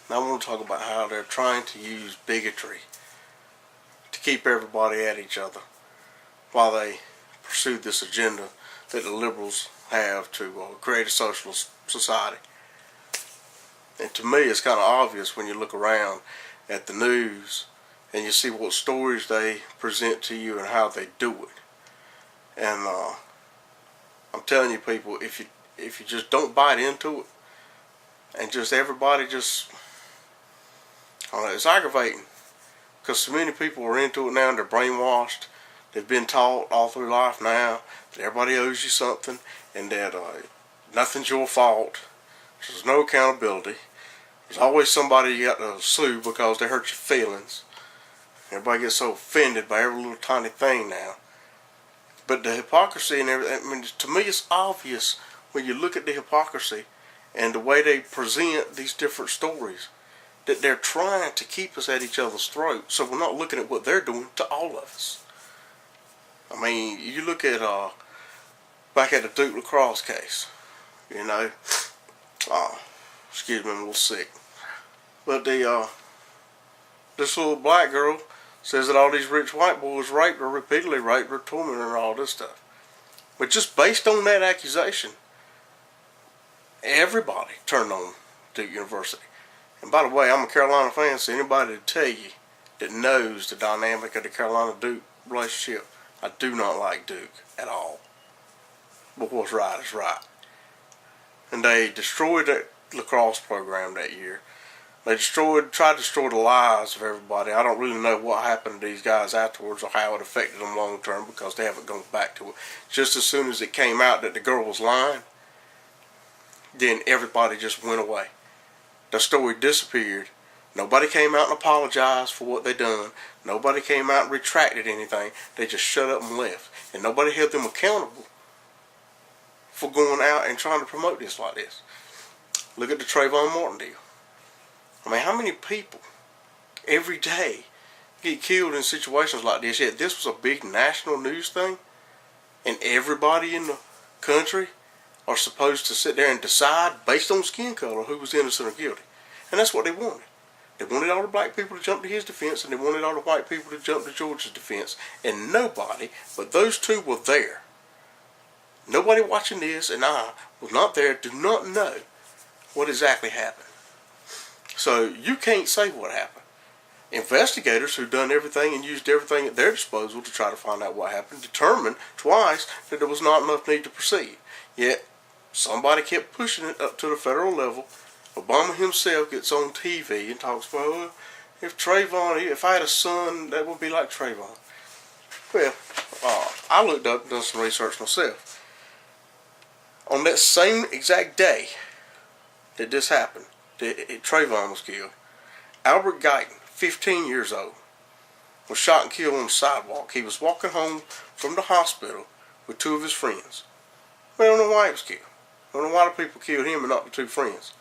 And I want to talk about how they're trying to use bigotry to keep everybody at each other while they pursue this agenda that the liberals have to create a socialist society. And to me, it's kind of obvious when you look around at the news and you see what stories they present to you and how they do it. And I'm telling you, people, if you just don't bite into it, and just everybody just, I don't know, it's aggravating because so many people are into it now and they're brainwashed. They've been taught all through life now that everybody owes you something and that nothing's your fault. There's no accountability. There's always somebody you got to sue because they hurt your feelings. Everybody gets so offended by every little tiny thing now. But the hypocrisy and everything, I mean, to me it's obvious when you look at the hypocrisy and the way they present these different stories that they're trying to keep us at each other's throats so we're not looking at what they're doing to all of us. I mean, you look at back at the Duke lacrosse case, you know, excuse me, I'm a little sick, but this little black girl says that all these rich white boys raped her, repeatedly raped her, tormented her, and all this stuff. But just based on that accusation, everybody turned on Duke University. And by the way, I'm a Carolina fan, so anybody to tell you that knows the dynamic of the Carolina-Duke relationship, I do not like Duke at all. But what's right is right. And they destroyed that lacrosse program that year. They tried to destroy the lives of everybody. I don't really know what happened to these guys afterwards or how it affected them long term because they haven't gone back to it. Just as soon as it came out that the girl was lying, then everybody just went away. The story disappeared. Nobody came out and apologized for what they done. Nobody came out and retracted anything. They just shut up and left. And nobody held them accountable for going out and trying to promote this like this. Look at the Trayvon Martin deal. I mean, how many people every day get killed in situations like this? Yet this was a big national news thing. And everybody in the country are supposed to sit there and decide based on skin color who was innocent or guilty. And that's what they wanted. They wanted all the black people to jump to his defense, and they wanted all the white people to jump to George's defense. And nobody but those two were there. Nobody watching this, and I was not there, do not know what exactly happened. So you can't say what happened. Investigators who've done everything and used everything at their disposal to try to find out what happened determined twice that there was not enough need to proceed. Yet somebody kept pushing it up to the federal level. Obama himself gets on TV and talks about, well, if I had a son, that would be like Trayvon. Well, I looked up and done some research myself. On that same exact day that this happened, that Trayvon was killed, Albert Guyton, 15 years old, was shot and killed on the sidewalk. He was walking home from the hospital with two of his friends. We don't know why he was killed. We don't know why the people killed him and not the two friends.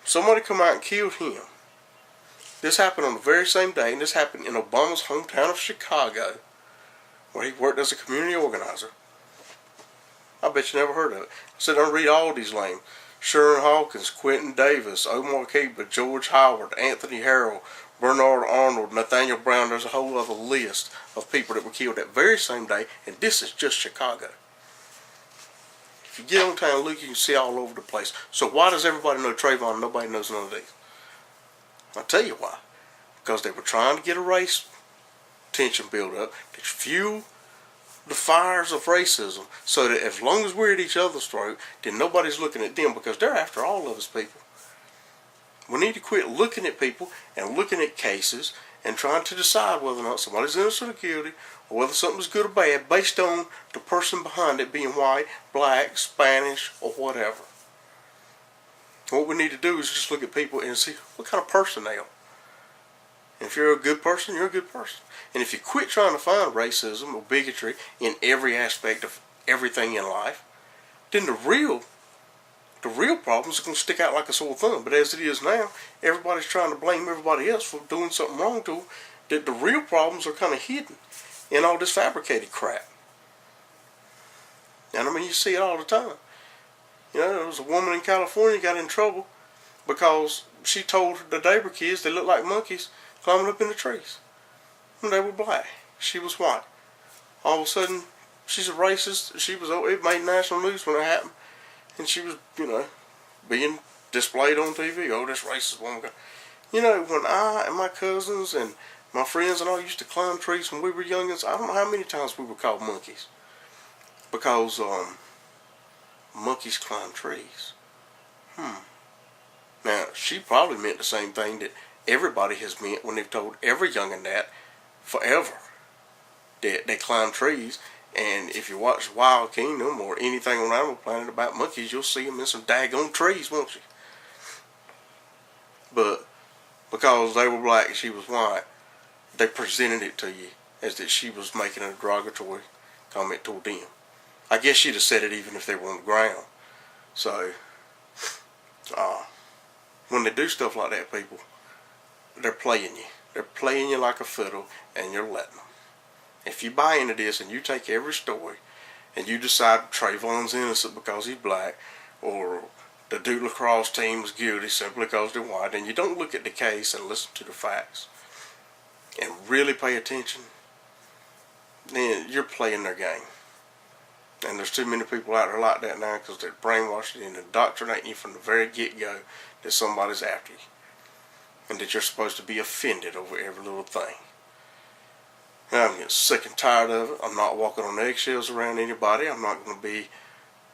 Somebody come out and killed him. This happened on the very same day, and this happened in Obama's hometown of Chicago, where he worked as a community organizer. I bet you never heard of it. I said, don't read all these names. Sharon Hawkins, Quentin Davis, Omar Kiba, George Howard, Anthony Harrell, Bernard Arnold, Nathaniel Brown. There's a whole other list of people that were killed that very same day, and this is just Chicago. If you get on town, look, you can see all over the place. So why does everybody know Trayvon and nobody knows none of these? I'll tell you why. Because they were trying to get a race tension build up to fuel the fires of racism so that as long as we're at each other's throat, then nobody's looking at them because they're after all of us people. We need to quit looking at people and looking at cases and trying to decide whether or not somebody's innocent or guilty, or whether something's good or bad based on the person behind it being white, black, Spanish, or whatever. What we need to do is just look at people and see what kind of person they are. And if you're a good person, you're a good person. And if you quit trying to find racism or bigotry in every aspect of everything in life, then the real problems are going to stick out like a sore thumb. But as it is now, everybody's trying to blame everybody else for doing something wrong to them. That the real problems are kind of hidden in all this fabricated crap. And I mean, you see it all the time. You know, there was a woman in California got in trouble because she told the neighbor kids they looked like monkeys climbing up in the trees. And they were black. She was white. All of a sudden, she's a racist. It made national news when it happened. And she was, being displayed on TV. Oh, this racist woman. When I and my cousins and my friends and all used to climb trees when we were youngins, I don't know how many times we were called monkeys. Because, monkeys climb trees. Now, she probably meant the same thing that everybody has meant when they've told every youngin' that forever. That they climb trees, and if you watch Wild Kingdom or anything on Animal Planet about monkeys, you'll see them in some daggone trees, won't you? But because they were black and she was white, they presented it to you as that she was making a derogatory comment toward them. I guess she'd have said it even if they were on the ground. So, when they do stuff like that, people, they're playing you. They're playing you like a fiddle, and you're letting them. If you buy into this and you take every story and you decide Trayvon's innocent because he's black, or the Duke lacrosse team is guilty simply because they're white, and you don't look at the case and listen to the facts and really pay attention, then you're playing their game. And there's too many people out there like that now because they're brainwashed and indoctrinating you from the very get-go that somebody's after you. And that you're supposed to be offended over every little thing. And I'm getting sick and tired of it. I'm not walking on eggshells around anybody. I'm not going to be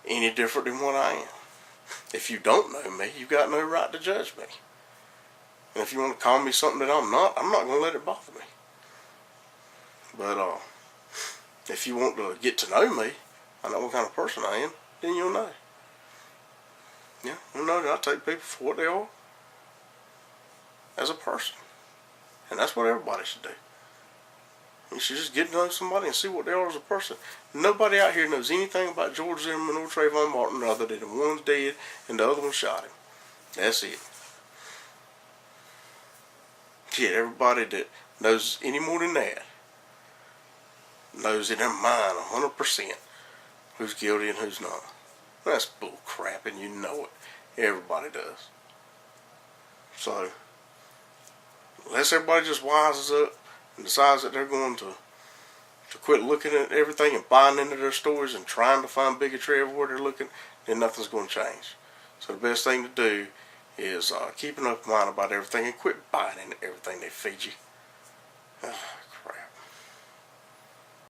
any different than what I am. If you don't know me, you've got no right to judge me. And if you want to call me something that I'm not going to let it bother me. But if you want to get to know me, I know what kind of person I am, then you'll know. Yeah, you'll know that I take people for what they are as a person. And that's what everybody should do. You should just get to know somebody and see what they are as a person. Nobody out here knows anything about George Zimmerman or Trayvon Martin other than the one's dead and the other one shot him. That's it. Yet everybody that knows any more than that knows in their mind 100% who's guilty and who's not. That's bull crap, and you know it. Everybody does. So, unless everybody just wises up and decides that they're going to quit looking at everything and buying into their stories and trying to find bigotry everywhere they're looking, then nothing's going to change. So the best thing to do is keep an open mind about everything and quit buying into everything they feed you.